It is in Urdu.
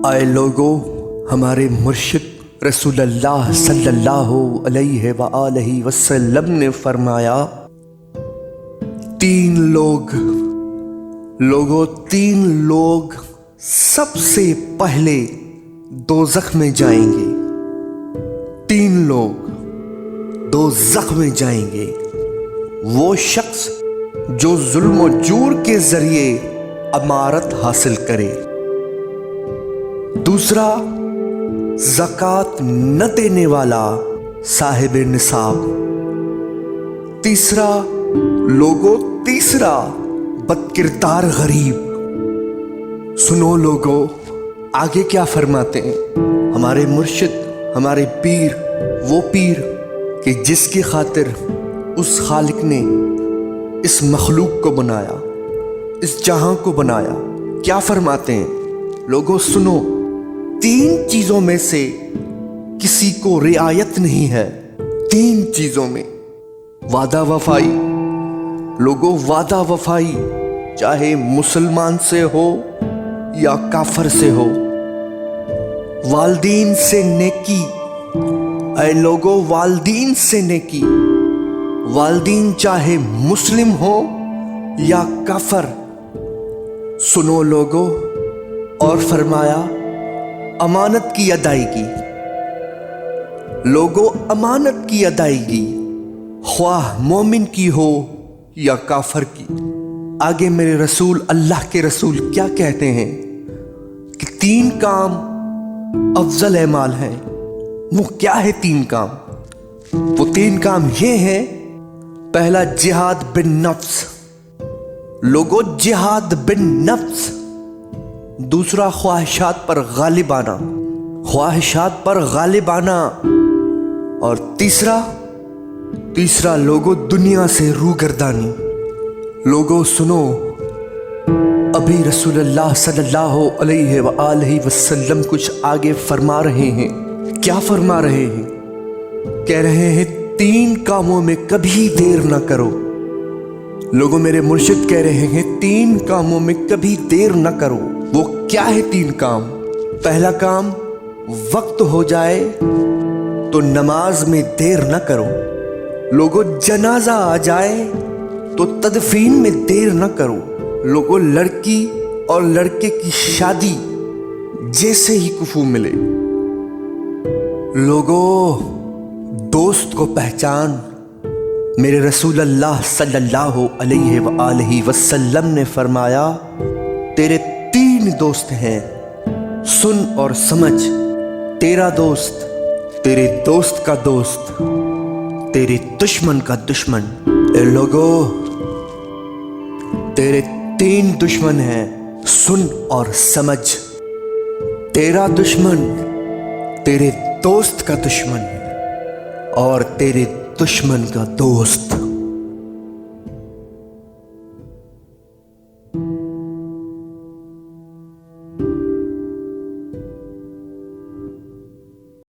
آئے لوگو، ہمارے مرشد رسول اللہ صلی اللہ علیہ وآلہ وسلم نے فرمایا، تین لوگ سب سے پہلے دوزخ میں جائیں گے۔ تین لوگ دوزخ میں جائیں گے۔ وہ شخص جو ظلم و جور کے ذریعے امارت حاصل کرے، دوسرا زکوٰۃ نہ دینے والا صاحب نصاب، تیسرا بدکردار غریب۔ سنو لوگو، آگے کیا فرماتے ہیں ہمارے مرشد، ہمارے پیر، وہ پیر کہ جس کی خاطر اس خالق نے اس مخلوق کو بنایا، اس جہاں کو بنایا۔ کیا فرماتے ہیں لوگوں؟ سنو، تین چیزوں میں سے کسی کو رعایت نہیں ہے۔ تین چیزوں میں وعدہ وفائی۔ لوگوں، وعدہ وفائی چاہے مسلمان سے ہو یا کافر سے ہو۔ والدین سے نیکی، اے لوگوں، والدین سے نیکی، والدین چاہے مسلم ہو یا کافر۔ سنو لوگوں، اور فرمایا امانت کی ادائیگی۔ لوگوں، امانت کی ادائیگی خواہ مومن کی ہو یا کافر کی۔ آگے میرے رسول، اللہ کے رسول کیا کہتے ہیں کہ تین کام افضل اعمال ہیں۔ وہ کیا ہے تین کام؟ وہ تین کام یہ ہیں، پہلا جہاد بن نفس۔ لوگوں، جہاد بن نفس۔ دوسرا خواہشات پر غالب آنا، خواہشات پر غالب آنا۔ اور تیسرا لوگوں، دنیا سے روگردانی۔ لوگوں سنو، ابھی رسول اللہ صلی اللہ علیہ وآلہ وسلم کچھ آگے فرما رہے ہیں۔ کیا فرما رہے ہیں؟ کہہ رہے ہیں تین کاموں میں کبھی دیر نہ کرو۔ لوگوں، میرے مرشد کہہ رہے ہیں تین کاموں میں کبھی دیر نہ کرو۔ وہ کیا ہے تین کام؟ پہلا کام، وقت ہو جائے تو نماز میں دیر نہ کرو۔ لوگوں، جنازہ آ جائے تو تدفین میں دیر نہ کرو۔ لوگوں، لڑکی اور لڑکے کی شادی جیسے ہی کفو ملے۔ لوگوں، دوست کو پہچان۔ میرے رسول اللہ صلی اللہ علیہ وآلہ وسلم نے فرمایا، تیرے تین دوست ہیں، سن اور سمجھ۔ تیرا دوست، تیرے دوست کا دوست، تیرے دشمن کا دشمن۔ اے لوگوں، تیرے تین دشمن ہیں، سن اور سمجھ۔ تیرا دشمن تیرے دوست کا دشمن اور تیرے دشمن کا دوست۔